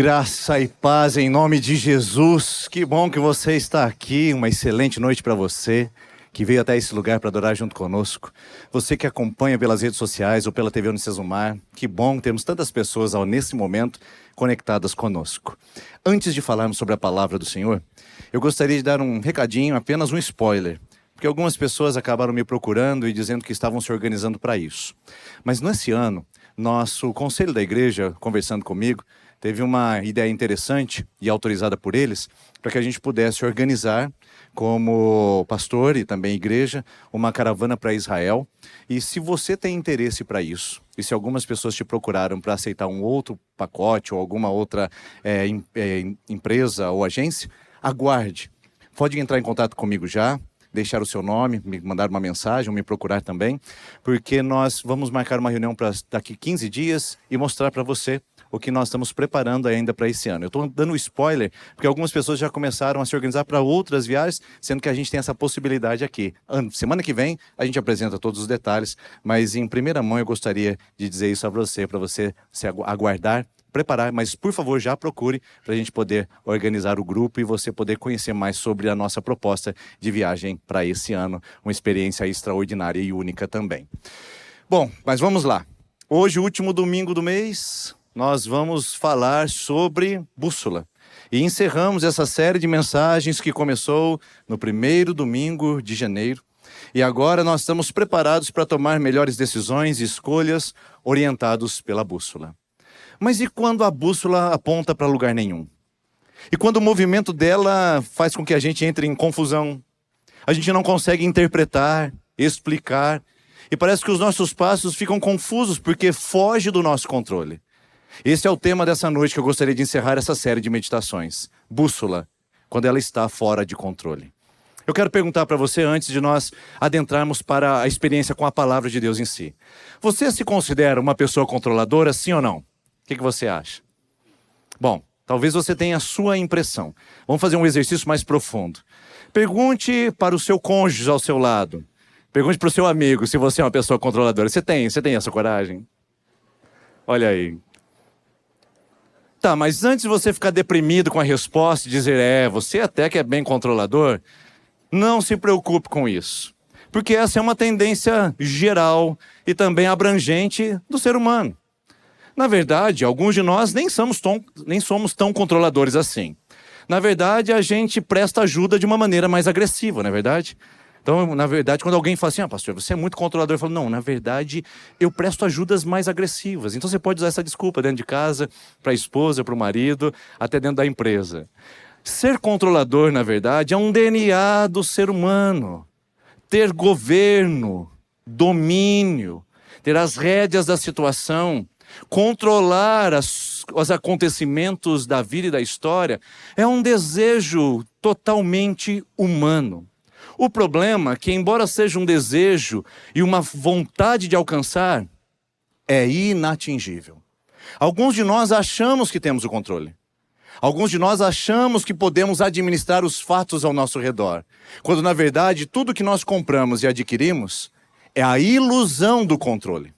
Graça e paz em nome de Jesus. Que bom que você está aqui. Uma excelente noite para você que veio até esse lugar para adorar junto conosco. Você que acompanha pelas redes sociais ou pela TV Unicesumar. Que bom termos tantas pessoas nesse momento conectadas conosco. Antes de falarmos sobre a palavra do Senhor, eu gostaria de dar um recadinho, apenas um spoiler. Porque algumas pessoas acabaram me procurando e dizendo que estavam se organizando para isso. Mas nesse ano, nosso conselho da igreja, conversando comigo, teve uma ideia interessante e autorizada por eles para que a gente pudesse organizar, como pastor e também igreja, uma caravana para Israel. E se você tem interesse para isso, e se algumas pessoas te procuraram para aceitar um outro pacote ou alguma outra empresa ou agência, aguarde. Pode entrar em contato comigo já, deixar o seu nome, me mandar uma mensagem ou me procurar também, porque nós vamos marcar uma reunião para daqui 15 dias e mostrar para você o que nós estamos preparando ainda para esse ano. Eu estou dando spoiler, porque algumas pessoas já começaram a se organizar para outras viagens, sendo que a gente tem essa possibilidade aqui. Semana que vem a gente apresenta todos os detalhes, mas em primeira mão eu gostaria de dizer isso a você, para você se aguardar, preparar, mas por favor já procure para a gente poder organizar o grupo e você poder conhecer mais sobre a nossa proposta de viagem para esse ano, uma experiência extraordinária e única também. Bom, mas vamos lá. Hoje, o último domingo do mês, nós vamos falar sobre bússola. E encerramos essa série de mensagens que começou no primeiro domingo de janeiro. E agora nós estamos preparados para tomar melhores decisões e escolhas orientados pela bússola. Mas e quando a bússola aponta para lugar nenhum? E quando o movimento dela faz com que a gente entre em confusão? A gente não consegue interpretar, explicar. E parece que os nossos passos ficam confusos porque foge do nosso controle. Esse é o tema dessa noite que eu gostaria de encerrar essa série de meditações. Bússola, quando ela está fora de controle. Eu quero perguntar para você, antes de nós adentrarmos para a experiência com a palavra de Deus em si. Você se considera uma pessoa controladora, sim ou não? O que você acha? Bom, talvez você tenha a sua impressão. Vamos fazer um exercício mais profundo. Pergunte para o seu cônjuge ao seu lado. Pergunte para o seu amigo se você é uma pessoa controladora. Você tem essa coragem? Olha aí. Tá, mas antes de você ficar deprimido com a resposta e dizer, você até que é bem controlador, não se preocupe com isso. Porque essa é uma tendência geral e também abrangente do ser humano. Na verdade, alguns de nós nem somos tão controladores assim. Na verdade, a gente presta ajuda de uma maneira mais agressiva, não é verdade? Então, na verdade, quando alguém fala assim, pastor, você é muito controlador, eu falo, não, na verdade, eu presto ajudas mais agressivas. Então, você pode usar essa desculpa dentro de casa, para a esposa, para o marido, até dentro da empresa. Ser controlador, na verdade, é um DNA do ser humano. Ter governo, domínio, ter as rédeas da situação, controlar os acontecimentos da vida e da história, é um desejo totalmente humano. O problema é que, embora seja um desejo e uma vontade de alcançar, é inatingível. Alguns de nós achamos que temos o controle. Alguns de nós achamos que podemos administrar os fatos ao nosso redor, quando na verdade tudo que nós compramos e adquirimos é a ilusão do controle.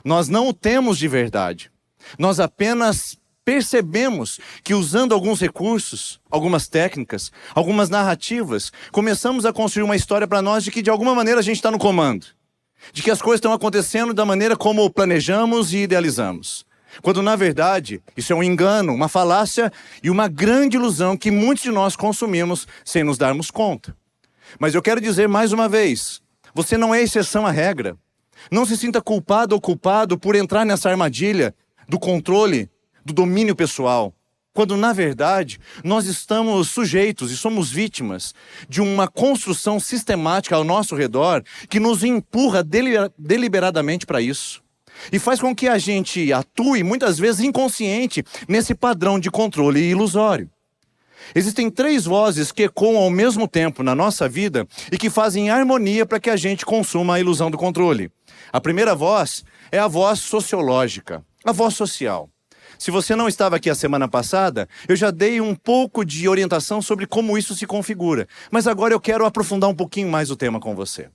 Nós não o temos de verdade. Nós apenas percebemos que usando alguns recursos, algumas técnicas, algumas narrativas, começamos a construir uma história para nós de que de alguma maneira a gente está no comando. De que as coisas estão acontecendo da maneira como planejamos e idealizamos. Quando na verdade isso é um engano, uma falácia e uma grande ilusão que muitos de nós consumimos sem nos darmos conta. Mas eu quero dizer mais uma vez, você não é exceção à regra. Não se sinta culpado ou culpado por entrar nessa armadilha do controle, do domínio pessoal, quando na verdade nós estamos sujeitos e somos vítimas de uma construção sistemática ao nosso redor que nos empurra deliberadamente para isso. E faz com que a gente atue muitas vezes inconsciente nesse padrão de controle ilusório. Existem 3 vozes que ecoam ao mesmo tempo na nossa vida e que fazem harmonia para que a gente consuma a ilusão do controle. A primeira voz é a voz sociológica, a voz social. Se você não estava aqui a semana passada, eu já dei um pouco de orientação sobre como isso se configura. Mas agora eu quero aprofundar um pouquinho mais o tema com você.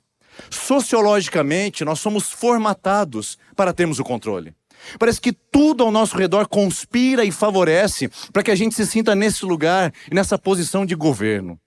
Sociologicamente, nós somos formatados para termos o controle. Parece que tudo ao nosso redor conspira e favorece para que a gente se sinta nesse lugar e nessa posição de governo.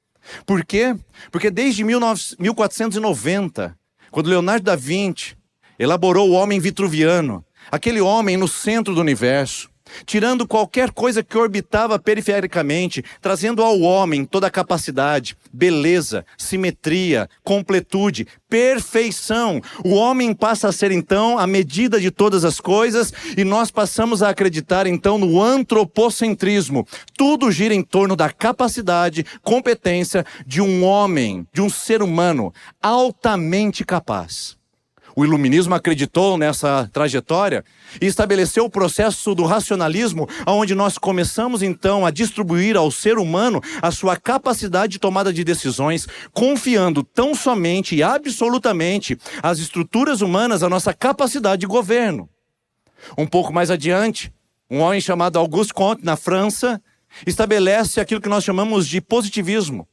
Por quê? Porque desde 1490, quando Leonardo da Vinci elaborou o homem vitruviano, aquele homem no centro do universo, tirando qualquer coisa que orbitava perifericamente, trazendo ao homem toda a capacidade, beleza, simetria, completude, perfeição. O homem passa a ser então a medida de todas as coisas e nós passamos a acreditar então no antropocentrismo. Tudo gira em torno da capacidade, competência de um homem, de um ser humano altamente capaz. O iluminismo acreditou nessa trajetória e estabeleceu o processo do racionalismo, onde nós começamos então a distribuir ao ser humano a sua capacidade de tomada de decisões, confiando tão somente e absolutamente às estruturas humanas a nossa capacidade de governo. Um pouco mais adiante, um homem chamado Auguste Comte, na França, estabelece aquilo que nós chamamos de positivismo.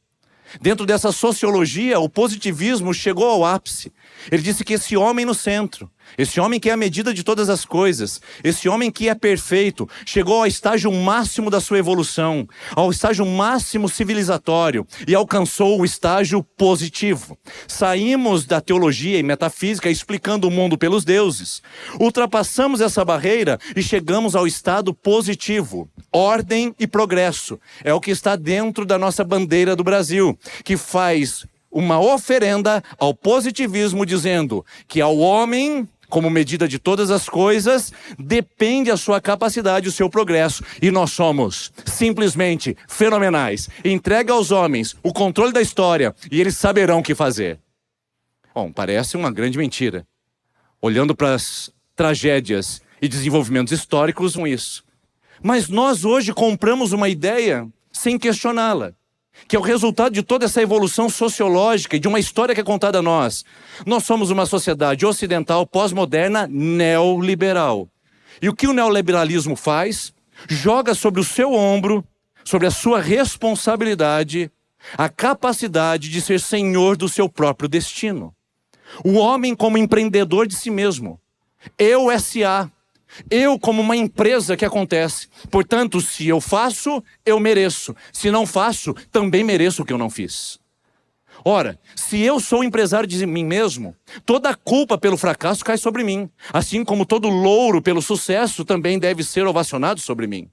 Dentro dessa sociologia, o positivismo chegou ao ápice. Ele disse que esse homem no centro, esse homem que é a medida de todas as coisas, esse homem que é perfeito, chegou ao estágio máximo da sua evolução, ao estágio máximo civilizatório e alcançou o estágio positivo. Saímos da teologia e metafísica explicando o mundo pelos deuses. Ultrapassamos essa barreira e chegamos ao estado positivo. Ordem e progresso é o que está dentro da nossa bandeira do Brasil, que faz uma oferenda ao positivismo, dizendo que ao homem, como medida de todas as coisas, depende a sua capacidade, o seu progresso. E nós somos simplesmente fenomenais. Entrega aos homens o controle da história e eles saberão o que fazer. Bom, parece uma grande mentira. Olhando para as tragédias e desenvolvimentos históricos com isso. Mas nós hoje compramos uma ideia sem questioná-la, que é o resultado de toda essa evolução sociológica e de uma história que é contada a nós. Nós somos uma sociedade ocidental, pós-moderna, neoliberal. E o que o neoliberalismo faz? Joga sobre o seu ombro, sobre a sua responsabilidade, a capacidade de ser senhor do seu próprio destino. O homem como empreendedor de si mesmo. Eu S.A., eu como uma empresa que acontece. Portanto, se eu faço, eu mereço. Se não faço, também mereço o que eu não fiz. Ora, se eu sou empresário de mim mesmo, toda a culpa pelo fracasso cai sobre mim. Assim como todo louro pelo sucesso também deve ser ovacionado sobre mim.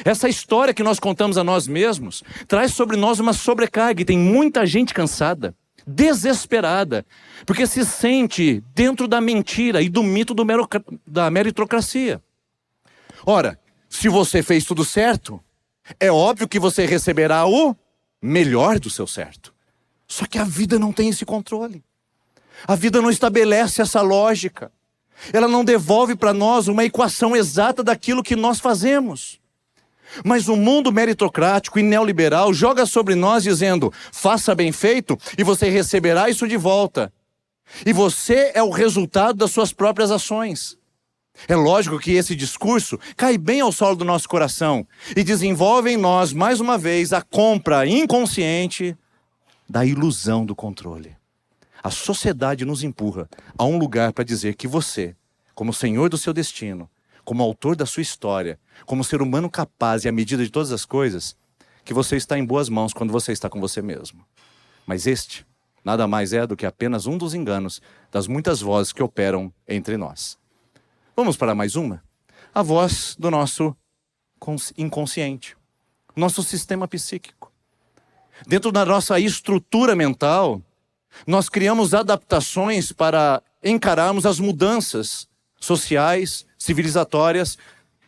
Essa história que nós contamos a nós mesmos traz sobre nós uma sobrecarga e tem muita gente cansada, desesperada, porque se sente dentro da mentira e do mito da meritocracia. Ora, se você fez tudo certo, é óbvio que você receberá o melhor do seu certo. Só que a vida não tem esse controle. A vida não estabelece essa lógica. Ela não devolve para nós uma equação exata daquilo que nós fazemos. Mas o mundo meritocrático e neoliberal joga sobre nós dizendo, faça bem feito e você receberá isso de volta. E você é o resultado das suas próprias ações. É lógico que esse discurso cai bem ao solo do nosso coração e desenvolve em nós, mais uma vez, a compra inconsciente da ilusão do controle. A sociedade nos empurra a um lugar para dizer que você, como senhor do seu destino, como autor da sua história, como ser humano capaz e à medida de todas as coisas, que você está em boas mãos quando você está com você mesmo. Mas este nada mais é do que apenas um dos enganos das muitas vozes que operam entre nós. Vamos para mais uma? A voz do nosso inconsciente, nosso sistema psíquico. Dentro da nossa estrutura mental, nós criamos adaptações para encararmos as mudanças sociais, civilizatórias,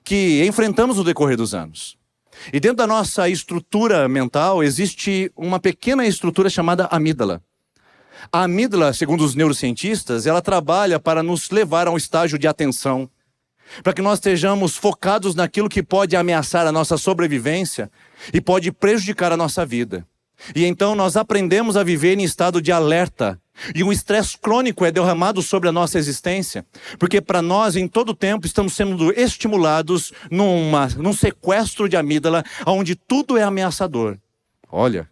que enfrentamos no decorrer dos anos. E dentro da nossa estrutura mental, existe uma pequena estrutura chamada amígdala. A amígdala, segundo os neurocientistas, ela trabalha para nos levar a um estágio de atenção, para que nós estejamos focados naquilo que pode ameaçar a nossa sobrevivência e pode prejudicar a nossa vida. E então nós aprendemos a viver em estado de alerta. E um estresse crônico é derramado sobre a nossa existência, porque para nós, em todo tempo, estamos sendo estimulados num sequestro de amígdala, onde tudo é ameaçador. Olha,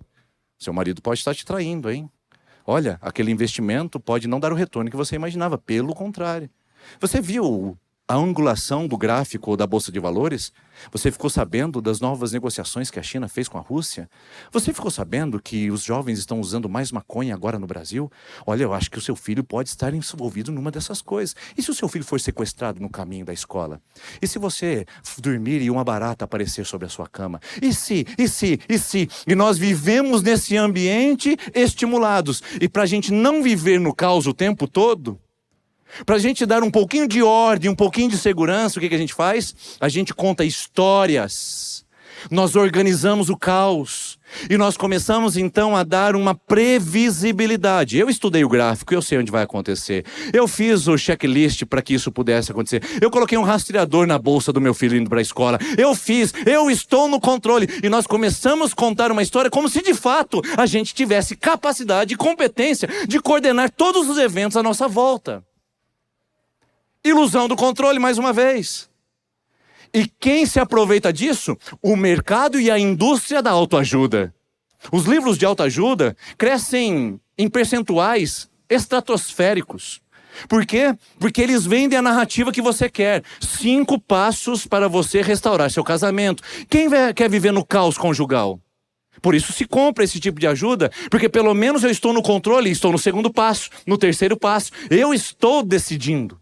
seu marido pode estar te traindo, hein? Olha, aquele investimento pode não dar o retorno que você imaginava, pelo contrário. Você viu a angulação do gráfico ou da Bolsa de Valores? Você ficou sabendo das novas negociações que a China fez com a Rússia? Você ficou sabendo que os jovens estão usando mais maconha agora no Brasil? Olha, eu acho que o seu filho pode estar envolvido numa dessas coisas. E se o seu filho for sequestrado no caminho da escola? E se você dormir e uma barata aparecer sobre a sua cama? E se? E nós vivemos nesse ambiente estimulados. E para a gente não viver no caos o tempo todo, para a gente dar um pouquinho de ordem, um pouquinho de segurança, o que a gente faz? A gente conta histórias. Nós organizamos o caos. E nós começamos então a dar uma previsibilidade. Eu estudei o gráfico, eu sei onde vai acontecer. Eu fiz o checklist para que isso pudesse acontecer. Eu coloquei um rastreador na bolsa do meu filho indo para a escola. Eu estou no controle. E nós começamos a contar uma história como se de fato a gente tivesse capacidade e competência de coordenar todos os eventos à nossa volta. Ilusão do controle, mais uma vez. E quem se aproveita disso? O mercado e a indústria da autoajuda. Os livros de autoajuda crescem em percentuais estratosféricos. Por quê? Porque eles vendem a narrativa que você quer. 5 passos para você restaurar seu casamento. Quem quer viver no caos conjugal? Por isso se compra esse tipo de ajuda, porque pelo menos eu estou no controle, estou no segundo passo, no terceiro passo. Eu estou decidindo.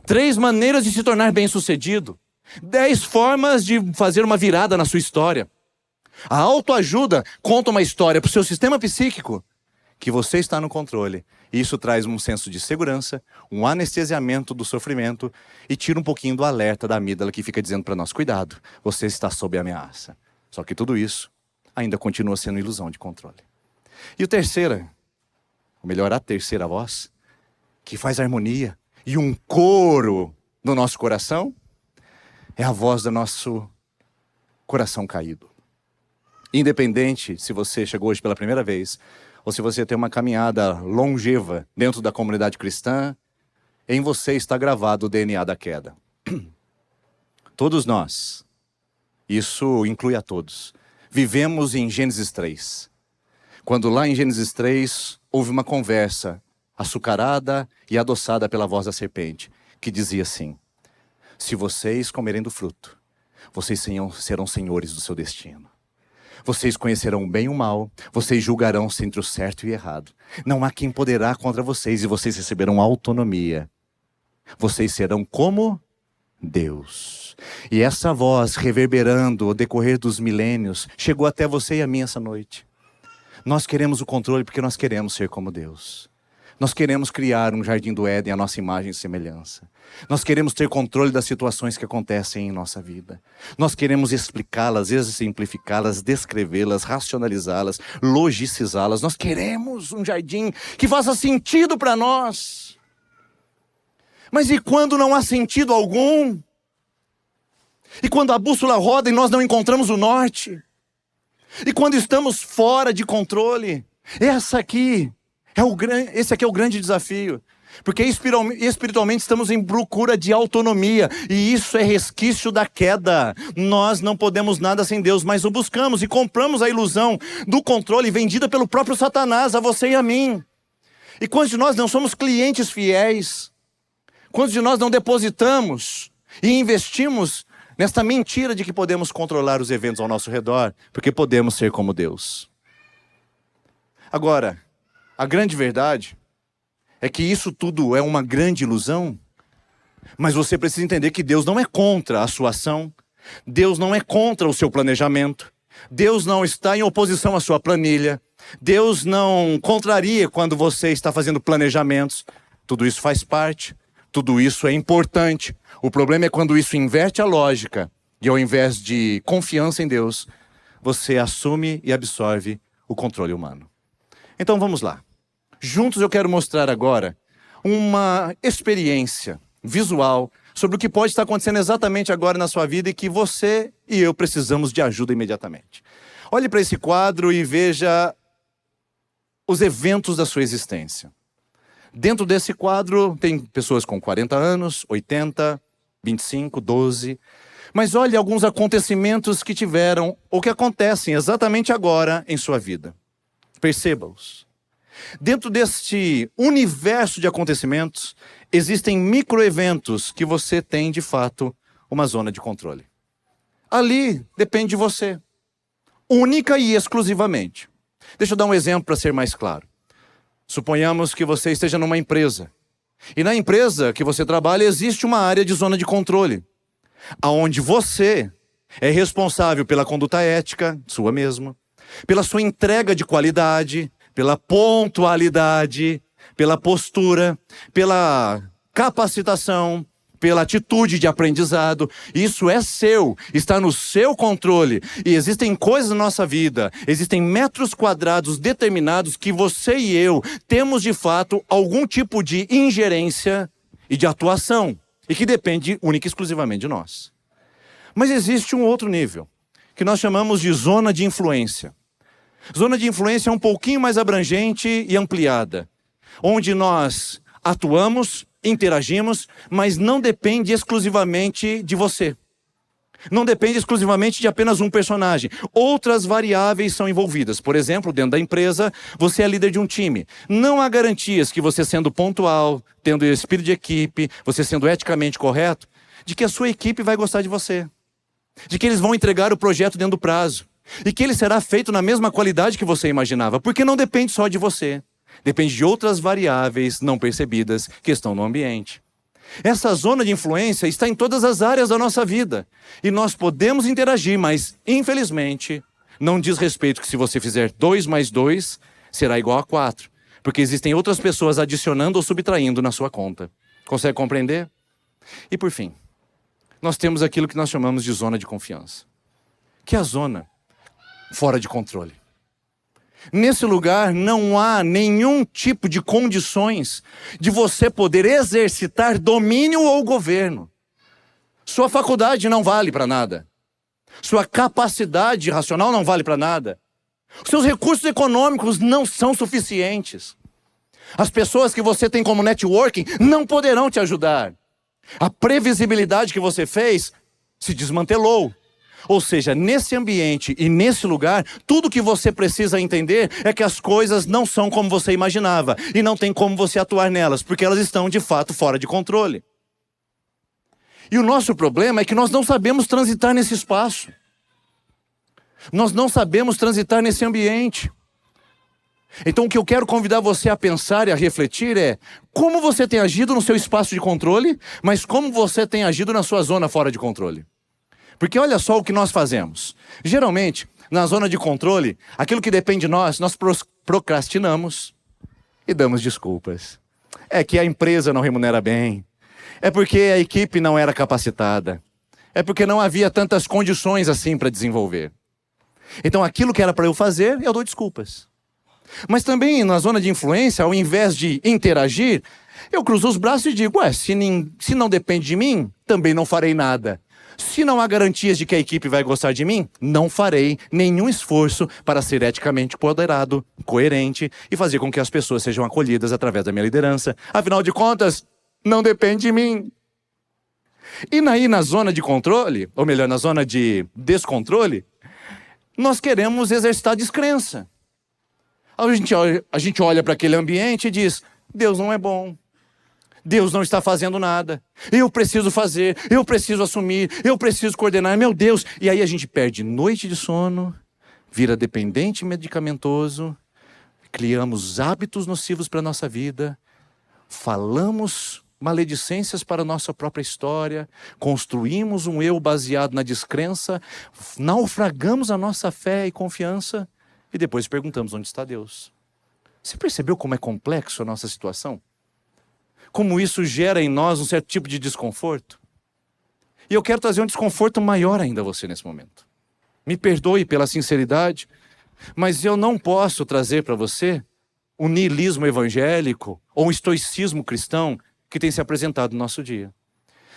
3 maneiras de se tornar bem-sucedido. 10 formas de fazer uma virada na sua história. A autoajuda conta uma história para o seu sistema psíquico que você está no controle. E isso traz um senso de segurança, um anestesiamento do sofrimento e tira um pouquinho do alerta da amígdala que fica dizendo para nós, cuidado, você está sob ameaça. Só que tudo isso ainda continua sendo ilusão de controle. E a terceira voz, que faz harmonia, e um coro no nosso coração, é a voz do nosso coração caído. Independente se você chegou hoje pela primeira vez, ou se você tem uma caminhada longeva dentro da comunidade cristã, em você está gravado o DNA da queda. Todos nós, isso inclui a todos, vivemos em Gênesis 3. Quando lá em Gênesis 3 houve uma conversa açucarada e adoçada pela voz da serpente, que dizia assim: se vocês comerem do fruto, vocês serão senhores do seu destino. Vocês conhecerão o bem e o mal, vocês julgarão-se entre o certo e o errado. Não há quem poderá contra vocês e vocês receberão autonomia. Vocês serão como Deus. E essa voz reverberando ao decorrer dos milênios chegou até você e a mim essa noite. Nós queremos o controle porque nós queremos ser como Deus. Nós queremos criar um jardim do Éden à nossa imagem e semelhança. Nós queremos ter controle das situações que acontecem em nossa vida. Nós queremos explicá-las, exemplificá-las, descrevê-las, racionalizá-las, logicizá-las. Nós queremos um jardim que faça sentido para nós. Mas e quando não há sentido algum? E quando a bússola roda e nós não encontramos o norte? E quando estamos fora de controle? Esse aqui é o grande desafio. Porque espiritualmente estamos em procura de autonomia. E isso é resquício da queda. Nós não podemos nada sem Deus, mas o buscamos e compramos a ilusão do controle vendida pelo próprio Satanás, a você e a mim. E quantos de nós não somos clientes fiéis? Quantos de nós não depositamos e investimos nesta mentira de que podemos controlar os eventos ao nosso redor, porque podemos ser como Deus? Agora, a grande verdade é que isso tudo é uma grande ilusão, mas você precisa entender que Deus não é contra a sua ação, Deus não é contra o seu planejamento, Deus não está em oposição à sua planilha, Deus não contraria quando você está fazendo planejamentos. Tudo isso faz parte, tudo isso é importante. O problema é quando isso inverte a lógica e ao invés de confiança em Deus, você assume e absorve o controle humano. Então vamos lá. Juntos eu quero mostrar agora uma experiência visual sobre o que pode estar acontecendo exatamente agora na sua vida e que você e eu precisamos de ajuda imediatamente. Olhe para esse quadro e veja os eventos da sua existência. Dentro desse quadro tem pessoas com 40 anos, 80, 25, 12. Mas olhe alguns acontecimentos que tiveram ou que acontecem exatamente agora em sua vida. Perceba-os. Dentro deste universo de acontecimentos, existem microeventos que você tem, de fato, uma zona de controle. Ali depende de você, única e exclusivamente. Deixa eu dar um exemplo para ser mais claro. Suponhamos que você esteja numa empresa. E na empresa que você trabalha existe uma área de zona de controle, aonde você é responsável pela conduta ética, sua mesma, pela sua entrega de qualidade, pela pontualidade, pela postura, pela capacitação, pela atitude de aprendizado. Isso é seu, está no seu controle. E existem coisas na nossa vida, existem metros quadrados determinados que você e eu temos de fato algum tipo de ingerência e de atuação, e que depende única e exclusivamente de nós. Mas existe um outro nível, que nós chamamos de zona de influência. Zona de influência é um pouquinho mais abrangente e ampliada, onde nós atuamos, interagimos, mas não depende exclusivamente de você. Não depende exclusivamente de apenas um personagem. Outras variáveis são envolvidas. Por exemplo, dentro da empresa, você é líder de um time. Não há garantias que você sendo pontual, tendo espírito de equipe, você sendo eticamente correto, de que a sua equipe vai gostar de você. De que eles vão entregar o projeto dentro do prazo. E que ele será feito na mesma qualidade que você imaginava. Porque não depende só de você. Depende de outras variáveis não percebidas que estão no ambiente. Essa zona de influência está em todas as áreas da nossa vida. E nós podemos interagir, mas, infelizmente, não diz respeito que se você fizer 2 mais 2, será igual a 4. Porque existem outras pessoas adicionando ou subtraindo na sua conta. Consegue compreender? E por fim, nós temos aquilo que nós chamamos de zona de confiança. Que é a zona fora de controle. Nesse lugar não há nenhum tipo de condições de você poder exercitar domínio ou governo. Sua faculdade não vale para nada. Sua capacidade racional não vale para nada. Os seus recursos econômicos não são suficientes. As pessoas que você tem como networking não poderão te ajudar. A previsibilidade que você fez se desmantelou. Ou seja, nesse ambiente e nesse lugar, tudo que você precisa entender é que as coisas não são como você imaginava. E não tem como você atuar nelas, porque elas estão de fato fora de controle. E o nosso problema é que nós não sabemos transitar nesse espaço. Nós não sabemos transitar nesse ambiente. Então o que eu quero convidar você a pensar e a refletir é como você tem agido no seu espaço de controle, mas como você tem agido na sua zona fora de controle. Porque olha só o que nós fazemos. Geralmente, na zona de controle, aquilo que depende de nós procrastinamos e damos desculpas. É que a empresa não remunera bem. É porque a equipe não era capacitada. É porque não havia tantas condições assim para desenvolver. Então aquilo que era para eu fazer, eu dou desculpas. Mas também na zona de influência, ao invés de interagir, eu cruzo os braços e digo, se não depende de mim, também não farei nada. Se não há garantias de que a equipe vai gostar de mim, não farei nenhum esforço para ser eticamente moderado, coerente e fazer com que as pessoas sejam acolhidas através da minha liderança. Afinal de contas, não depende de mim. E aí na zona de controle, ou melhor, na zona de descontrole, nós queremos exercitar descrença. A gente olha para aquele ambiente e diz, Deus não é bom. Deus não está fazendo nada. Eu preciso fazer, eu preciso assumir, eu preciso coordenar, meu Deus. E aí a gente perde noite de sono, vira dependente medicamentoso, criamos hábitos nocivos para a nossa vida, falamos maledicências para a nossa própria história, construímos um eu baseado na descrença, naufragamos a nossa fé e confiança e depois perguntamos onde está Deus. Você percebeu como é complexo a nossa situação? Como isso gera em nós um certo tipo de desconforto. E eu quero trazer um desconforto maior ainda a você nesse momento. Me perdoe pela sinceridade, mas eu não posso trazer para você um niilismo evangélico ou um estoicismo cristão que tem se apresentado no nosso dia.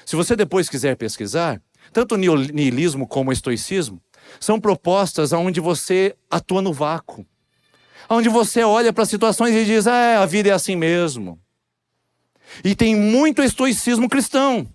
Se você depois quiser pesquisar, tanto o niilismo como o estoicismo são propostas onde você atua no vácuo. Onde você olha para situações e diz, a vida é assim mesmo. E tem muito estoicismo cristão.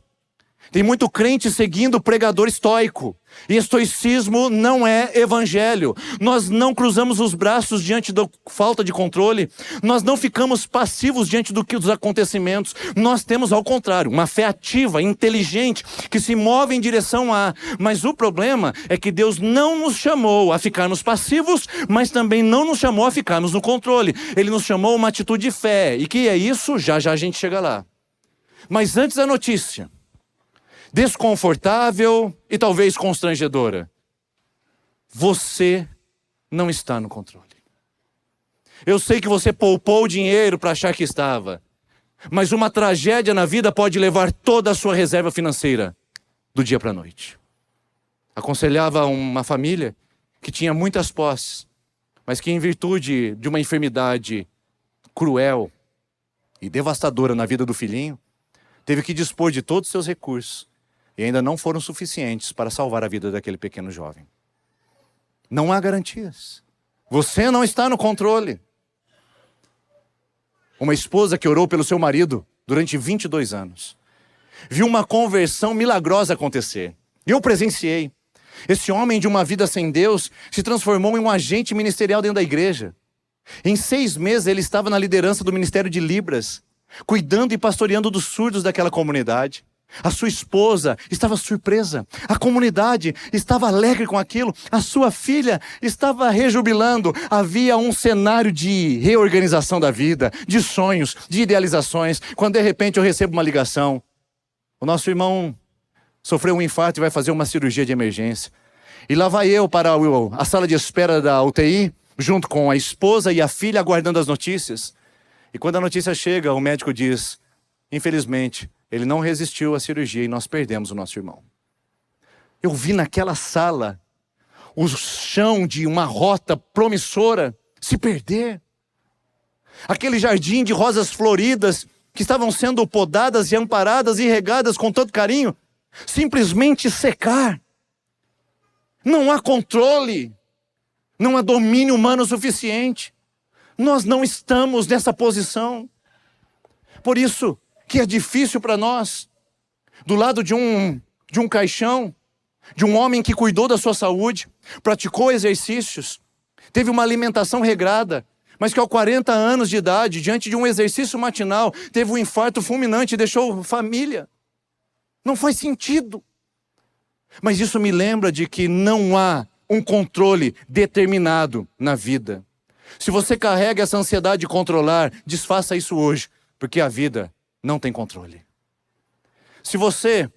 Tem muito crente seguindo o pregador estoico. E estoicismo não é evangelho. Nós não cruzamos os braços diante da falta de controle. Nós não ficamos passivos diante dos acontecimentos. Nós temos, ao contrário, uma fé ativa, inteligente, que se move em direção a... Mas o problema é que Deus não nos chamou a ficarmos passivos, mas também não nos chamou a ficarmos no controle. Ele nos chamou a uma atitude de fé. E que é isso? Já já a gente chega lá. Mas antes a notícia desconfortável e talvez constrangedora. Você não está no controle. Eu sei que você poupou dinheiro para achar que estava, mas uma tragédia na vida pode levar toda a sua reserva financeira do dia para a noite. Aconselhava uma família que tinha muitas posses, mas que em virtude de uma enfermidade cruel e devastadora na vida do filhinho, teve que dispor de todos os seus recursos e ainda não foram suficientes para salvar a vida daquele pequeno jovem. Não há garantias. Você não está no controle. Uma esposa que orou pelo seu marido durante 22 anos viu uma conversão milagrosa acontecer. Eu presenciei. Esse homem de uma vida sem Deus se transformou em um agente ministerial dentro da igreja. Em 6 meses ele estava na liderança do Ministério de Libras, cuidando e pastoreando dos surdos daquela comunidade. A sua esposa estava surpresa, a comunidade estava alegre com aquilo, a sua filha estava rejubilando. Havia um cenário de reorganização da vida, de sonhos, de idealizações, quando de repente eu recebo uma ligação. O nosso irmão sofreu um infarto e vai fazer uma cirurgia de emergência. E lá vai eu para a sala de espera da UTI, junto com a esposa e a filha, aguardando as notícias. E quando a notícia chega, o médico diz: infelizmente, ele não resistiu à cirurgia e nós perdemos o nosso irmão. Eu vi naquela sala o chão de uma rota promissora se perder. Aquele jardim de rosas floridas que estavam sendo podadas e amparadas e regadas com tanto carinho, simplesmente secar. Não há controle, não há domínio humano suficiente. Nós não estamos nessa posição. Por isso que é difícil para nós, do lado de um caixão, de um homem que cuidou da sua saúde, praticou exercícios, teve uma alimentação regrada, mas que aos 40 anos de idade, diante de um exercício matinal, teve um infarto fulminante e deixou família. Não faz sentido. Mas isso me lembra de que não há um controle determinado na vida. Se você carrega essa ansiedade de controlar, desfaça isso hoje, porque a vida não tem controle. Se você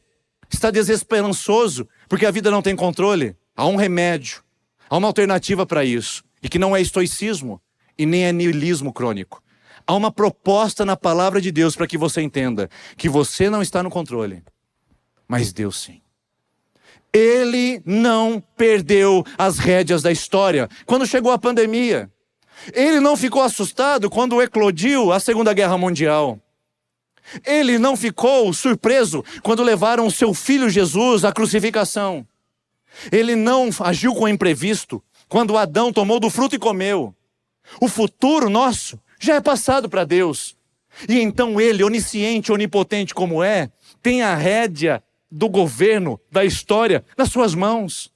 está desesperançoso porque a vida não tem controle, há um remédio, há uma alternativa para isso, e que não é estoicismo e nem é niilismo crônico. Há uma proposta na palavra de Deus para que você entenda que você não está no controle, mas Deus sim. Ele não perdeu as rédeas da história quando chegou a pandemia. Ele não ficou assustado quando eclodiu a Segunda Guerra Mundial. Ele não ficou surpreso quando levaram o seu filho Jesus à crucificação. Ele não agiu com imprevisto quando Adão tomou do fruto e comeu. O futuro nosso já é passado para Deus. E então ele, onisciente, onipotente como é, tem a rédea do governo, da história, nas suas mãos.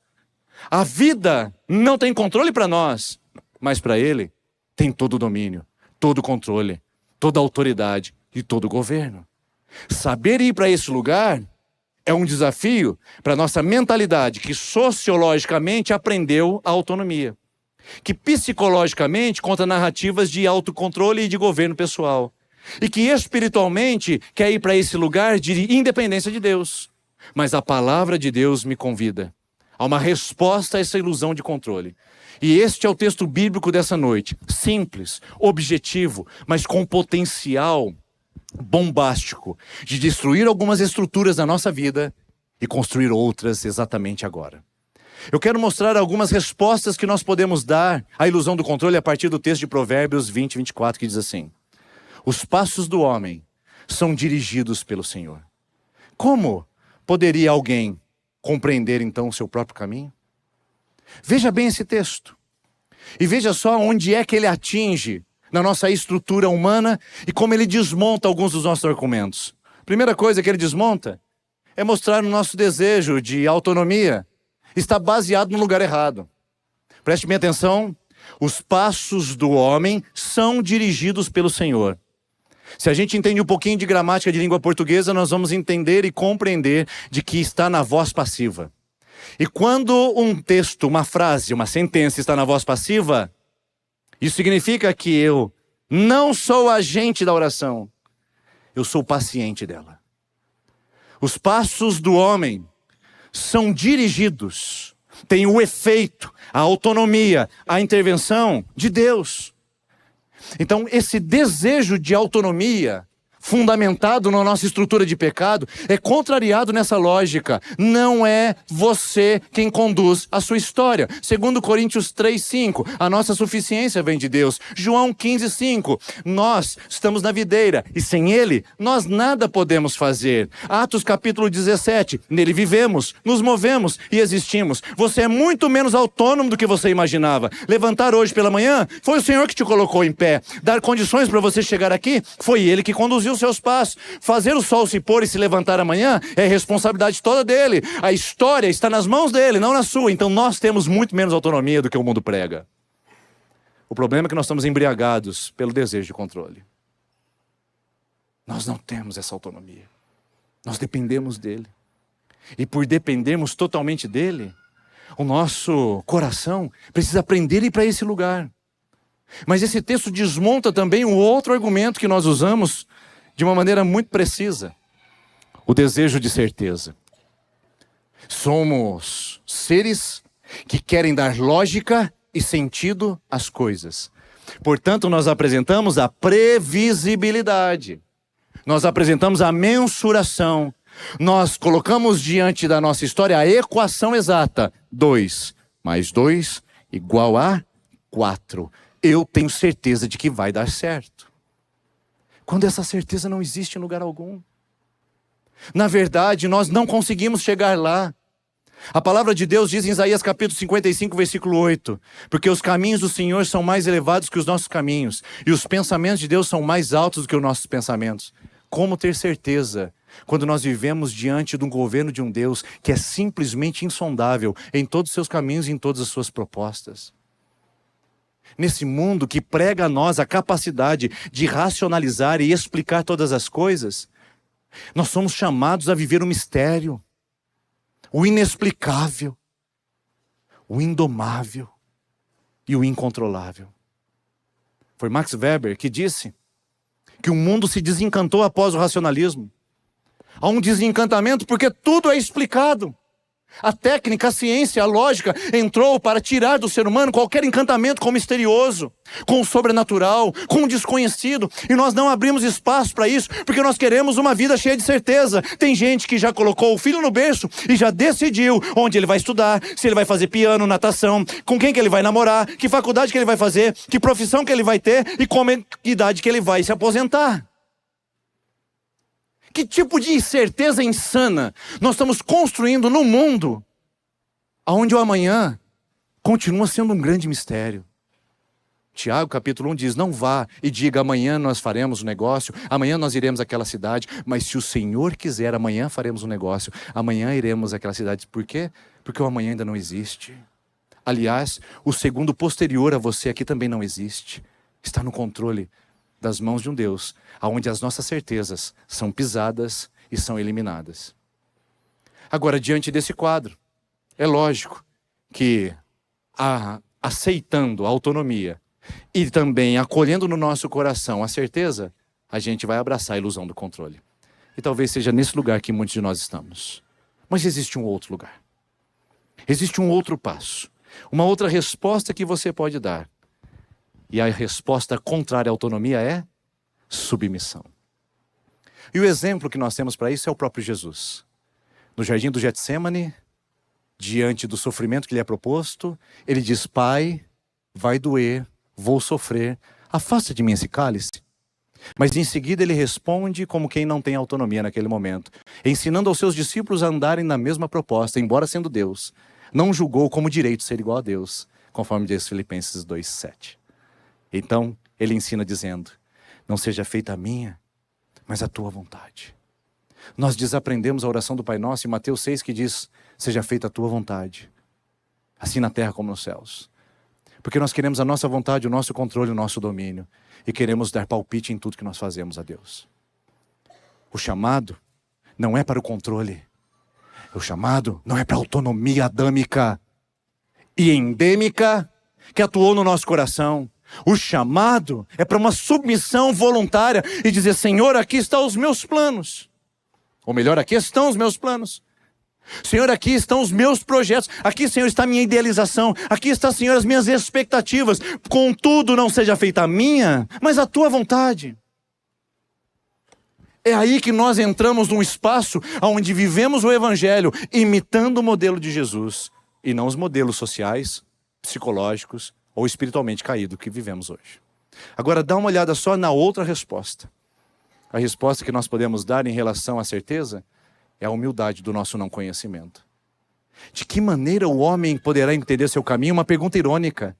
A vida não tem controle para nós, mas para ele tem todo o domínio, todo o controle, toda a autoridade e todo o governo. Saber ir para esse lugar é um desafio para a nossa mentalidade que sociologicamente aprendeu a autonomia, que psicologicamente conta narrativas de autocontrole e de governo pessoal, e que espiritualmente quer ir para esse lugar de independência de Deus. Mas a palavra de Deus me convida a uma resposta a essa ilusão de controle. E este é o texto bíblico dessa noite. Simples, objetivo, mas com potencial bombástico de destruir algumas estruturas da nossa vida e construir outras exatamente agora. Eu quero mostrar algumas respostas que nós podemos dar à ilusão do controle a partir do texto de Provérbios 20, 24, que diz assim: os passos do homem são dirigidos pelo Senhor. Como poderia alguém compreender então o seu próprio caminho? Veja bem esse texto. E veja só onde é que ele atinge na nossa estrutura humana e como ele desmonta alguns dos nossos argumentos. Primeira coisa que ele desmonta é mostrar o nosso desejo de autonomia está baseado no lugar errado. Preste bem atenção, os passos do homem são dirigidos pelo Senhor. Se a gente entende um pouquinho de gramática de língua portuguesa, nós vamos entender e compreender de que está na voz passiva. E quando um texto, uma frase, uma sentença está na voz passiva, isso significa que eu não sou agente da oração, eu sou paciente dela. Os passos do homem são dirigidos, têm o efeito, a autonomia, a intervenção de Deus. Então, esse desejo de autonomia, fundamentado na nossa estrutura de pecado, é contrariado nessa lógica. Não é você quem conduz a sua história. 2 Coríntios 3:5, a nossa suficiência vem de Deus. João 15:5, nós estamos na videira e sem Ele, nós nada podemos fazer. Atos capítulo 17, nele vivemos, nos movemos e existimos. Você é muito menos autônomo do que você imaginava. Levantar hoje pela manhã, foi o Senhor que te colocou em pé. Dar condições para você chegar aqui, foi Ele que conduziu os seus passos. Fazer o sol se pôr e se levantar amanhã é responsabilidade toda dele. A história está nas mãos dele, não na sua. Então nós temos muito menos autonomia do que o mundo prega. O problema é que nós estamos embriagados pelo desejo de controle. Nós não temos essa autonomia. Nós dependemos dele. E por dependermos totalmente dele, o nosso coração precisa aprender a ir para esse lugar. Mas esse texto desmonta também um outro argumento que nós usamos de uma maneira muito precisa. O desejo de certeza. Somos seres que querem dar lógica e sentido às coisas. Portanto, nós apresentamos a previsibilidade. Nós apresentamos a mensuração. Nós colocamos diante da nossa história a equação exata. 2 mais 2 igual a 4. Eu tenho certeza de que vai dar certo. Quando essa certeza não existe em lugar algum. Na verdade, nós não conseguimos chegar lá. A palavra de Deus diz em Isaías capítulo 55, versículo 8, porque os caminhos do Senhor são mais elevados que os nossos caminhos, e os pensamentos de Deus são mais altos do que os nossos pensamentos. Como ter certeza quando nós vivemos diante de um governo de um Deus que é simplesmente insondável em todos os seus caminhos e em todas as suas propostas? Nesse mundo que prega a nós a capacidade de racionalizar e explicar todas as coisas, nós somos chamados a viver o mistério, o inexplicável, o indomável e o incontrolável. Foi Max Weber que disse que o mundo se desencantou após o racionalismo. Há um desencantamento porque tudo é explicado. A técnica, a ciência, a lógica entrou para tirar do ser humano qualquer encantamento com o misterioso, com o sobrenatural, com o desconhecido. E nós não abrimos espaço para isso, porque nós queremos uma vida cheia de certeza. Tem gente que já colocou o filho no berço e já decidiu onde ele vai estudar, se ele vai fazer piano, natação, com quem que ele vai namorar, que faculdade que ele vai fazer, que profissão que ele vai ter e com que idade que ele vai se aposentar. Que tipo de incerteza insana nós estamos construindo no mundo, onde o amanhã continua sendo um grande mistério. Tiago capítulo 1 diz, não vá e diga amanhã nós faremos um negócio, amanhã nós iremos àquela cidade, mas se o Senhor quiser, amanhã faremos um negócio, amanhã iremos àquela cidade. Por quê? Porque o amanhã ainda não existe. Aliás, o segundo posterior a você aqui também não existe. Está no controle das mãos de um Deus, onde as nossas certezas são pisadas e são eliminadas. Agora, diante desse quadro, é lógico que aceitando a autonomia e também acolhendo no nosso coração a certeza, a gente vai abraçar a ilusão do controle. E talvez seja nesse lugar que muitos de nós estamos. Mas existe um outro lugar. Existe um outro passo. Uma outra resposta que você pode dar. E a resposta contrária à autonomia é submissão. E o exemplo que nós temos para isso é o próprio Jesus. No jardim do Getsêmani, diante do sofrimento que lhe é proposto, ele diz, Pai, vai doer, vou sofrer, afasta de mim esse cálice. Mas em seguida ele responde como quem não tem autonomia naquele momento, ensinando aos seus discípulos a andarem na mesma proposta, embora sendo Deus. Não julgou como direito ser igual a Deus, conforme diz Filipenses 2:7. Então, ele ensina dizendo, não seja feita a minha, mas a tua vontade. Nós desaprendemos a oração do Pai Nosso em Mateus 6 que diz, seja feita a tua vontade, assim na terra como nos céus. Porque nós queremos a nossa vontade, o nosso controle, o nosso domínio. E queremos dar palpite em tudo que nós fazemos a Deus. O chamado não é para o controle. O chamado não é para a autonomia adâmica e endêmica que atuou no nosso coração. O chamado é para uma submissão voluntária e dizer: Senhor, aqui estão os meus planos. Ou melhor, aqui estão os meus planos. Senhor, aqui estão os meus projetos. Aqui, Senhor, está a minha idealização. Aqui está, Senhor, as minhas expectativas. Contudo, não seja feita a minha, mas a tua vontade. É aí que nós entramos num espaço onde vivemos o Evangelho, imitando o modelo de Jesus, e não os modelos sociais, psicológicos ou espiritualmente caídos que vivemos hoje. Agora, dá uma olhada só na outra resposta. A resposta que nós podemos dar em relação à certeza é a humildade do nosso não conhecimento. De que maneira o homem poderá entender seu caminho? Uma pergunta irônica.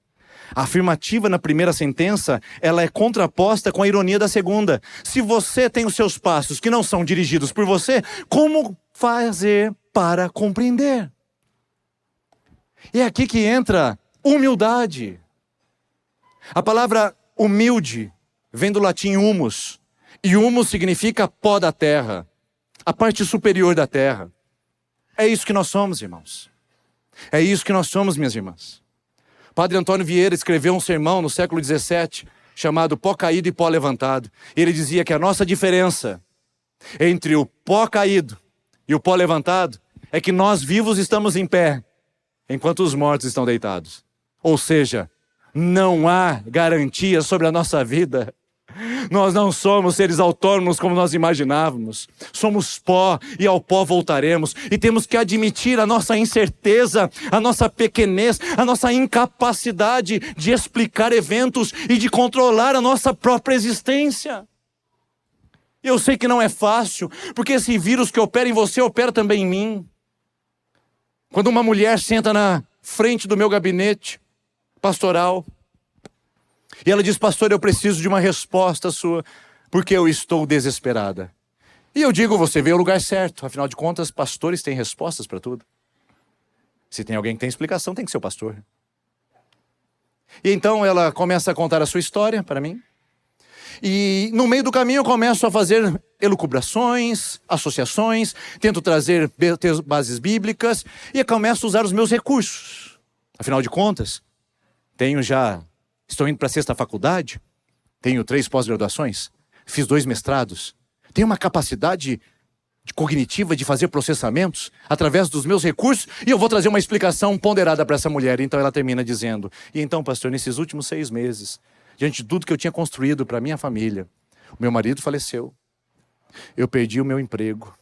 A afirmativa na primeira sentença, ela é contraposta com a ironia da segunda. Se você tem os seus passos que não são dirigidos por você, como fazer para compreender? E é aqui que entra humildade. A palavra humilde vem do latim humus. E humus significa pó da terra. A parte superior da terra. É isso que nós somos, irmãos. É isso que nós somos, minhas irmãs. Padre Antônio Vieira escreveu um sermão no século XVII, chamado Pó Caído e Pó Levantado. Ele dizia que a nossa diferença entre o pó caído e o pó levantado é que nós vivos estamos em pé, enquanto os mortos estão deitados. Ou seja, não há garantia sobre a nossa vida. Nós não somos seres autônomos como nós imaginávamos. Somos pó e ao pó voltaremos. E temos que admitir a nossa incerteza, a nossa pequenez, a nossa incapacidade de explicar eventos e de controlar a nossa própria existência. Eu sei que não é fácil, porque esse vírus que opera em você opera também em mim. Quando uma mulher senta na frente do meu gabinete pastoral, e ela diz: pastor, eu preciso de uma resposta sua, porque eu estou desesperada. E eu digo: você veio ao lugar certo. Afinal de contas, pastores têm respostas para tudo. Se tem alguém que tem explicação, tem que ser o pastor. E então ela começa a contar a sua história para mim. E no meio do caminho eu começo a fazer elucubrações, associações, tento trazer bases bíblicas e começo a usar os meus recursos. Afinal de contas, estou indo para a 6ª faculdade, tenho 3 pós-graduações, fiz 2 mestrados, tenho uma capacidade cognitiva de fazer processamentos através dos meus recursos, e eu vou trazer uma explicação ponderada para essa mulher. Então ela termina dizendo: e então, pastor, nesses últimos 6 meses, diante de tudo que eu tinha construído para minha família, o meu marido faleceu, eu perdi o meu emprego,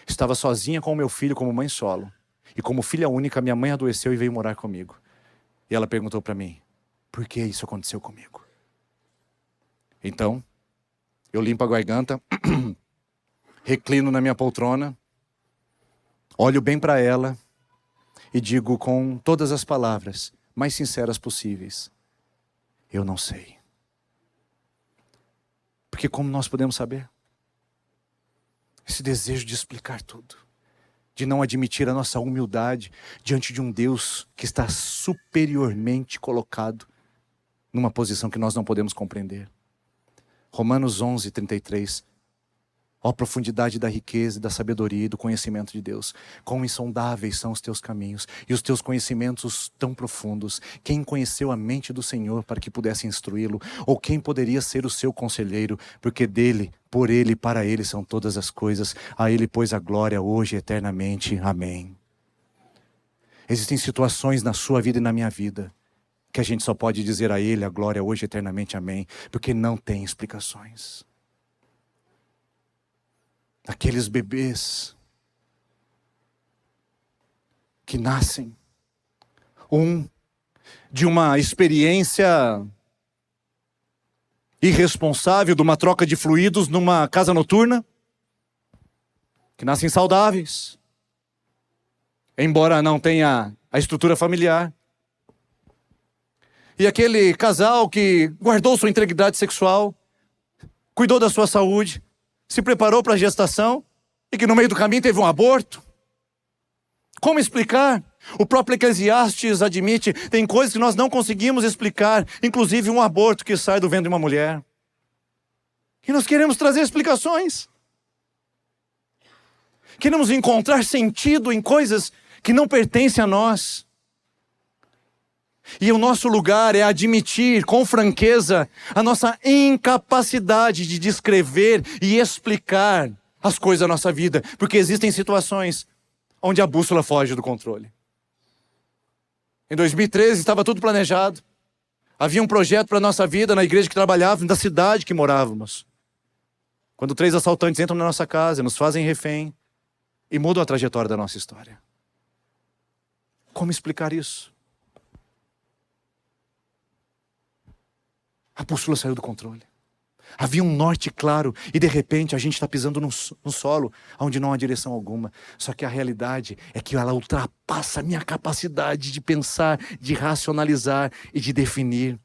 estava sozinha com o meu filho como mãe solo, e como filha única, minha mãe adoeceu e veio morar comigo. E ela perguntou para mim: por que isso aconteceu comigo? Então, eu limpo a garganta, reclino na minha poltrona, olho bem para ela e digo com todas as palavras mais sinceras possíveis: eu não sei. Porque como nós podemos saber? Esse desejo de explicar tudo, de não admitir a nossa humildade diante de um Deus que está superiormente colocado numa posição que nós não podemos compreender. Romanos 11:33. Ó profundidade da riqueza, da sabedoria e do conhecimento de Deus. Quão insondáveis são os teus caminhos e os teus conhecimentos tão profundos. Quem conheceu a mente do Senhor para que pudesse instruí-lo? Ou quem poderia ser o seu conselheiro? Porque dele, por ele e para ele são todas as coisas. A ele, pois, a glória hoje e eternamente. Amém. Existem situações na sua vida e na minha vida que a gente só pode dizer a ele a glória hoje e eternamente. Amém. Porque não tem explicações. Aqueles bebês que nascem, de uma experiência irresponsável, de uma troca de fluidos numa casa noturna, que nascem saudáveis, embora não tenha a estrutura familiar. E aquele casal que guardou sua integridade sexual, cuidou da sua saúde, se preparou para a gestação e que no meio do caminho teve um aborto. Como explicar O próprio Eclesiastes admite, tem coisas que nós não conseguimos explicar, inclusive um aborto que sai do ventre de uma mulher. E nós queremos trazer explicações. Queremos encontrar sentido em coisas que não pertencem a nós. E o nosso lugar é admitir com franqueza a nossa incapacidade de descrever e explicar as coisas da nossa vida. Porque existem situações onde a bússola foge do controle. Em 2013 estava tudo planejado. Havia um projeto para a nossa vida na igreja que trabalhávamos, da cidade que morávamos. Quando 3 assaltantes entram na nossa casa, nos fazem refém e mudam a trajetória da nossa história. Como explicar isso? A bússola saiu do controle. Havia um norte claro e de repente a gente está pisando no solo onde não há direção alguma. Só que a realidade é que ela ultrapassa a minha capacidade de pensar, de racionalizar e de definir.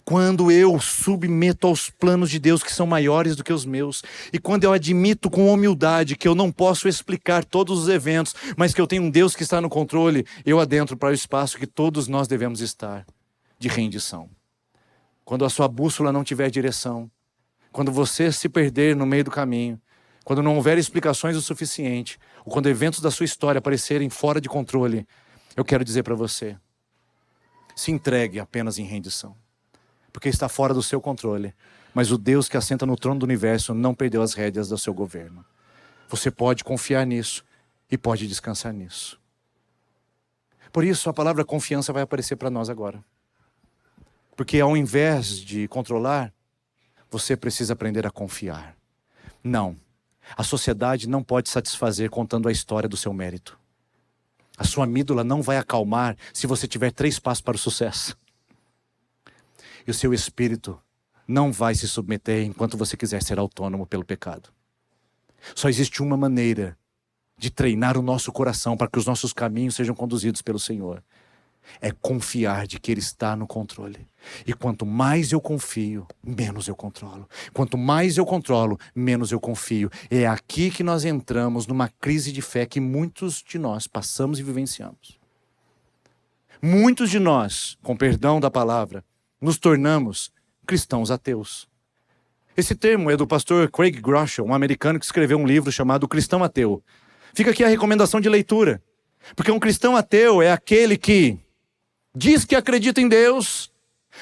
Quando eu submeto aos planos de Deus que são maiores do que os meus, e quando eu admito com humildade que eu não posso explicar todos os eventos, mas que eu tenho um Deus que está no controle, eu adentro para o espaço que todos nós devemos estar, de rendição. Quando a sua bússola não tiver direção, quando você se perder no meio do caminho, quando não houver explicações o suficiente, ou quando eventos da sua história aparecerem fora de controle, eu quero dizer para você, se entregue apenas em rendição. Porque está fora do seu controle, mas o Deus que assenta no trono do universo não perdeu as rédeas do seu governo. Você pode confiar nisso e pode descansar nisso. Por isso a palavra confiança vai aparecer para nós agora. Porque ao invés de controlar, você precisa aprender a confiar. Não, a sociedade não pode satisfazer contando a história do seu mérito. A sua amígdala não vai acalmar se você tiver 3 passos para o sucesso. E o seu espírito não vai se submeter enquanto você quiser ser autônomo pelo pecado. Só existe uma maneira de treinar o nosso coração para que os nossos caminhos sejam conduzidos pelo Senhor. É confiar de que Ele está no controle. E quanto mais eu confio, menos eu controlo. Quanto mais eu controlo, menos eu confio. É aqui que nós entramos numa crise de fé que muitos de nós passamos e vivenciamos. Muitos de nós, com perdão da palavra, nos tornamos cristãos ateus. Esse termo é do pastor Craig Groeschel, um americano que escreveu um livro chamado Cristão Ateu. Fica aqui a recomendação de leitura. Porque um cristão ateu é aquele que diz que acredita em Deus,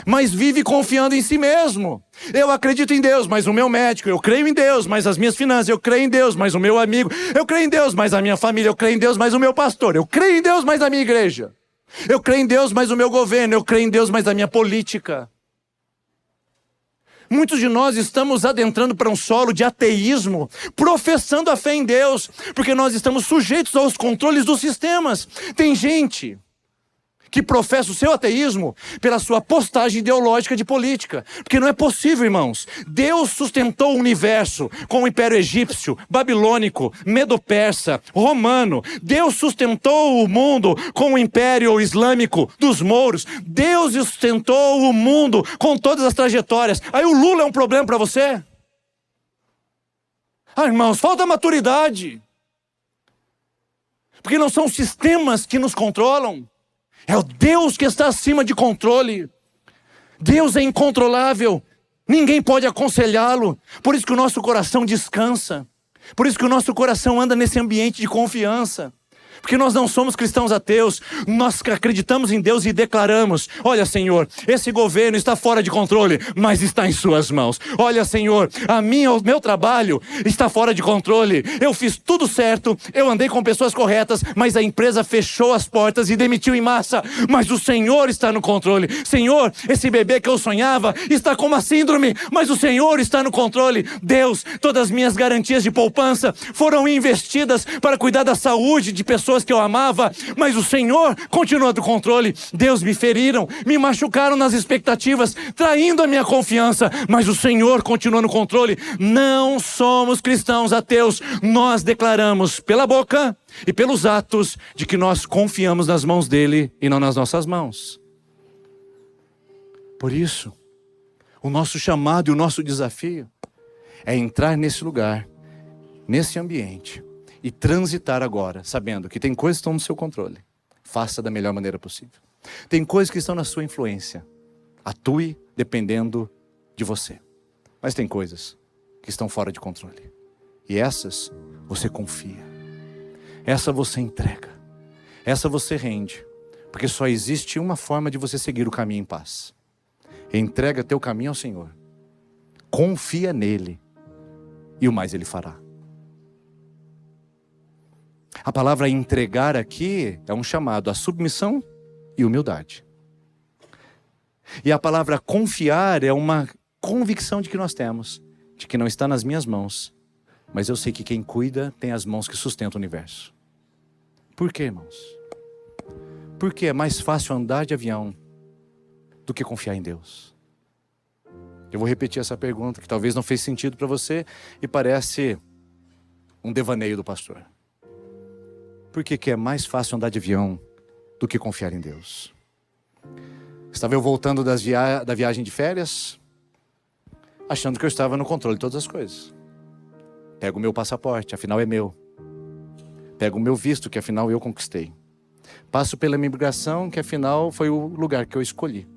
mas vive confiando em si mesmo. Eu acredito em Deus, mas o meu médico. Eu creio em Deus, mas as minhas finanças. Eu creio em Deus, mas o meu amigo. Eu creio em Deus, mas a minha família. Eu creio em Deus, mas o meu pastor. Eu creio em Deus, mas a minha igreja. Eu creio em Deus, mas o meu governo. Eu creio em Deus, mas a minha política. Muitos de nós estamos adentrando para um solo de ateísmo, professando a fé em Deus, porque nós estamos sujeitos aos controles dos sistemas. Tem gente que professa o seu ateísmo pela sua postagem ideológica de política. Porque não é possível, irmãos. Deus sustentou o universo com o Império Egípcio, Babilônico, Medo-Persa, Romano. Deus sustentou o mundo com o Império Islâmico dos Mouros. Deus sustentou o mundo com todas as trajetórias. Aí o Lula é um problema para você? Irmãos, falta maturidade. Porque não são os sistemas que nos controlam. É o Deus que está acima de controle. Deus é incontrolável. Ninguém pode aconselhá-lo. Por isso que o nosso coração descansa. Por isso que o nosso coração anda nesse ambiente de confiança. Porque nós não somos cristãos ateus. Nós acreditamos em Deus e declaramos: olha, Senhor, esse governo está fora de controle, mas está em suas mãos. Olha, Senhor, o meu trabalho está fora de controle. Eu fiz tudo certo, eu andei com pessoas corretas, mas a empresa fechou as portas e demitiu em massa. Mas o Senhor está no controle. Senhor, esse bebê que eu sonhava está com uma síndrome, mas o Senhor está no controle. Deus, todas as minhas garantias de poupança foram investidas para cuidar da saúde de pessoas que eu amava, mas o Senhor continua no controle. Deus, me feriram, me machucaram nas expectativas, traindo a minha confiança, mas o Senhor continua no controle. Não somos cristãos ateus. Nós declaramos pela boca e pelos atos de que nós confiamos nas mãos dele e não nas nossas mãos. Por isso, o nosso chamado e o nosso desafio é entrar nesse lugar, nesse ambiente, e transitar agora, sabendo que tem coisas que estão no seu controle. faça da melhor maneira possível. Tem coisas que estão na sua influência. Atue dependendo de você. Mas tem coisas que estão fora de controle. E essas você confia. Essa você entrega. Essa você rende. Porque só existe uma forma de você seguir o caminho em paz. Entrega teu caminho ao Senhor. Confia nele. E o mais ele fará. A palavra entregar aqui é um chamado à submissão e humildade. E a palavra confiar é uma convicção de que nós temos, de que não está nas minhas mãos, mas eu sei que quem cuida tem as mãos que sustentam o universo. Por quê, irmãos? Porque é mais fácil andar de avião do que confiar em Deus. Eu vou repetir essa pergunta, que talvez não fez sentido para você e parece um devaneio do pastor. Por que é mais fácil andar de avião do que confiar em Deus? Estava eu voltando da viagem de férias, achando que eu estava no controle de todas as coisas. Pego o meu passaporte, afinal é meu. Pego o meu visto, que afinal eu conquistei. Passo pela imigração, que afinal foi o lugar que eu escolhi.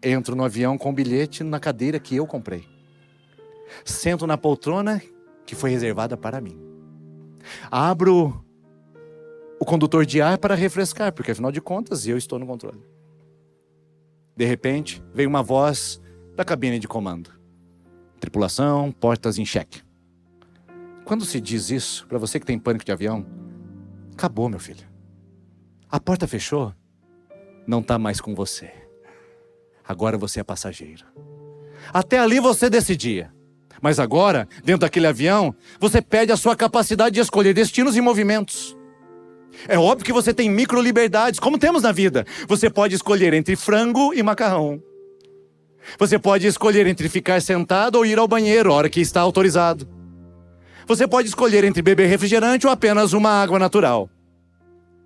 Entro no avião com o bilhete na cadeira que eu comprei. Sento na poltrona que foi reservada para mim. Abro o condutor de ar para refrescar, porque afinal de contas eu estou no controle. De repente, veio uma voz da cabine de comando. Tripulação, portas em cheque. Quando se diz isso, para você que tem pânico de avião, acabou, meu filho. A porta fechou, não está mais com você. Agora você é passageiro. Até ali você decidia. Mas agora, dentro daquele avião, você perde a sua capacidade de escolher destinos e movimentos. É óbvio que você tem micro liberdades, como temos na vida. Você pode escolher entre frango e macarrão. Você pode escolher entre ficar sentado ou ir ao banheiro, a hora que está autorizado. Você pode escolher entre beber refrigerante ou apenas uma água natural.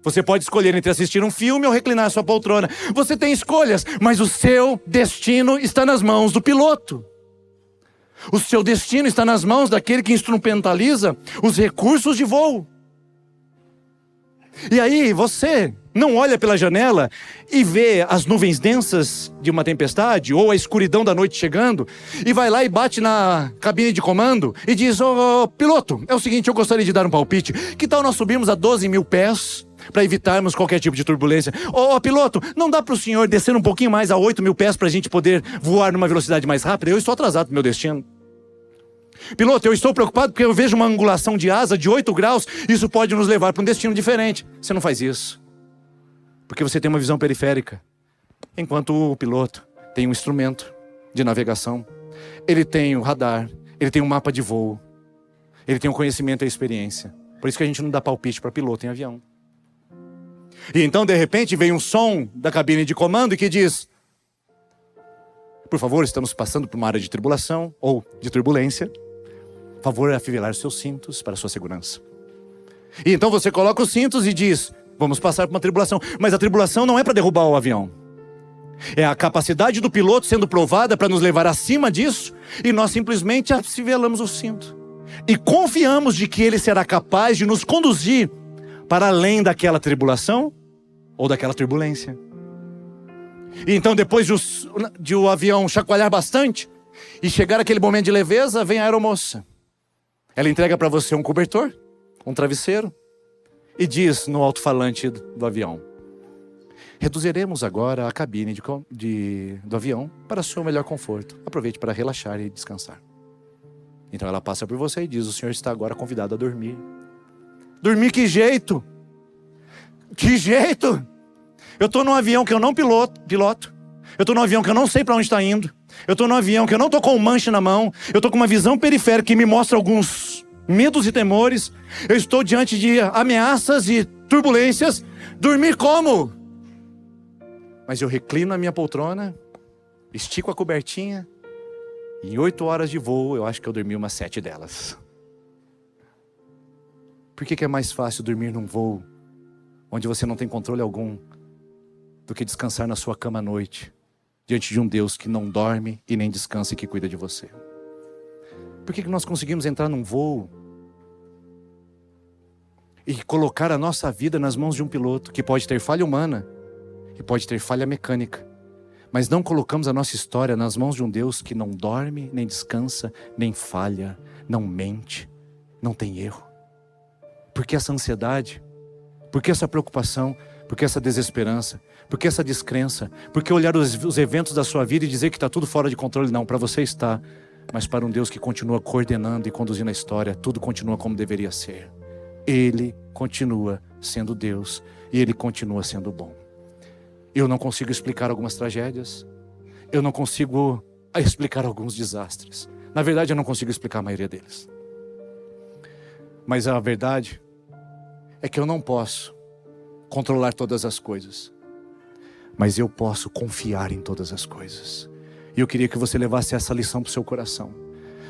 Você pode escolher entre assistir um filme ou reclinar sua poltrona. Você tem escolhas, mas o seu destino está nas mãos do piloto. O seu destino está nas mãos daquele que instrumentaliza os recursos de voo. E aí você não olha pela janela e vê as nuvens densas de uma tempestade ou a escuridão da noite chegando e vai lá e bate na cabine de comando e diz: ô piloto, é o seguinte, eu gostaria de dar um palpite. Que tal nós subirmos a 12 mil pés para evitarmos qualquer tipo de turbulência? Ô piloto, não dá para o senhor descer um pouquinho mais a 8 mil pés para a gente poder voar numa velocidade mais rápida? Eu estou atrasado para o meu destino. Piloto, eu estou preocupado porque eu vejo uma angulação de asa de 8 graus. Isso pode nos levar para um destino diferente. Você não faz isso. Porque você tem uma visão periférica. Enquanto o piloto tem um instrumento de navegação. Ele tem o radar. Ele tem um mapa de voo. Ele tem o conhecimento e a experiência. Por isso que a gente não dá palpite para piloto em avião. E então, de repente, vem um som da cabine de comando que diz: por favor, estamos passando por uma área de tribulação ou de turbulência. Por favor, afivelar seus cintos para sua segurança. E então você coloca os cintos e diz: vamos passar por uma tribulação. Mas a tribulação não é para derrubar o avião. É a capacidade do piloto sendo provada para nos levar acima disso. E nós simplesmente afivelamos o cinto. E confiamos de que ele será capaz de nos conduzir para além daquela tribulação ou daquela turbulência. E então, depois de o avião chacoalhar bastante e chegar aquele momento de leveza, vem a aeromoça. Ela entrega para você um cobertor, um travesseiro, e diz no alto-falante do avião: reduziremos agora a cabine do avião para o seu melhor conforto. Aproveite para relaxar e descansar. Então ela passa por você e diz: o senhor está agora convidado a dormir. Dormir que jeito? Que jeito? Eu estou num avião que eu não piloto. Eu estou num avião que eu não sei para onde está indo. Eu estou num avião que eu não estou com um manche na mão. Eu estou com uma visão periférica que me mostra alguns medos e temores. Eu estou diante de ameaças e turbulências. Dormir como? Mas eu reclino a minha poltrona, estico a cobertinha, e em 8 horas de voo eu acho que eu dormi umas 7 delas. Por que é mais fácil dormir num voo onde você não tem controle algum do que descansar na sua cama à noite, diante de um Deus que não dorme e nem descansa e que cuida de você? Por que nós conseguimos entrar num voo e colocar a nossa vida nas mãos de um piloto que pode ter falha humana e pode ter falha mecânica. Mas não colocamos a nossa história nas mãos de um Deus que não dorme, nem descansa, nem falha, não mente, não tem erro. Por que essa ansiedade? Por que essa preocupação? Por que essa desesperança? Por que essa descrença? Por que olhar os eventos da sua vida e dizer que está tudo fora de controle? Não, para você está. Mas para um Deus que continua coordenando e conduzindo a história, tudo continua como deveria ser. Ele continua sendo Deus e Ele continua sendo bom. Eu não consigo explicar algumas tragédias. Eu não consigo explicar alguns desastres. Na verdade, eu não consigo explicar a maioria deles. Mas a verdade é que eu não posso controlar todas as coisas. Mas eu posso confiar em todas as coisas. E eu queria que você levasse essa lição para o seu coração.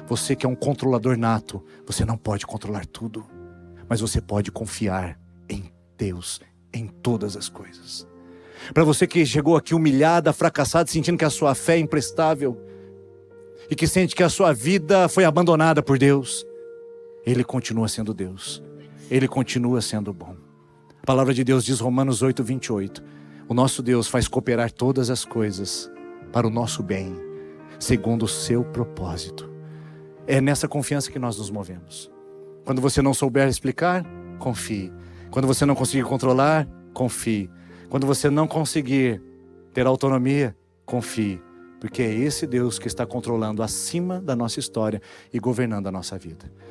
Você que é um controlador nato, você não pode controlar tudo. Mas você pode confiar em Deus, em todas as coisas. Para você que chegou aqui humilhada, fracassada, sentindo que a sua fé é imprestável, e que sente que a sua vida foi abandonada por Deus, Ele continua sendo Deus. Ele continua sendo bom. A palavra de Deus diz, Romanos 8, 28, o nosso Deus faz cooperar todas as coisas para o nosso bem, segundo o seu propósito. É nessa confiança que nós nos movemos. Quando você não souber explicar, confie. Quando você não conseguir controlar, confie. Quando você não conseguir ter autonomia, confie. Porque é esse Deus que está controlando acima da nossa história e governando a nossa vida.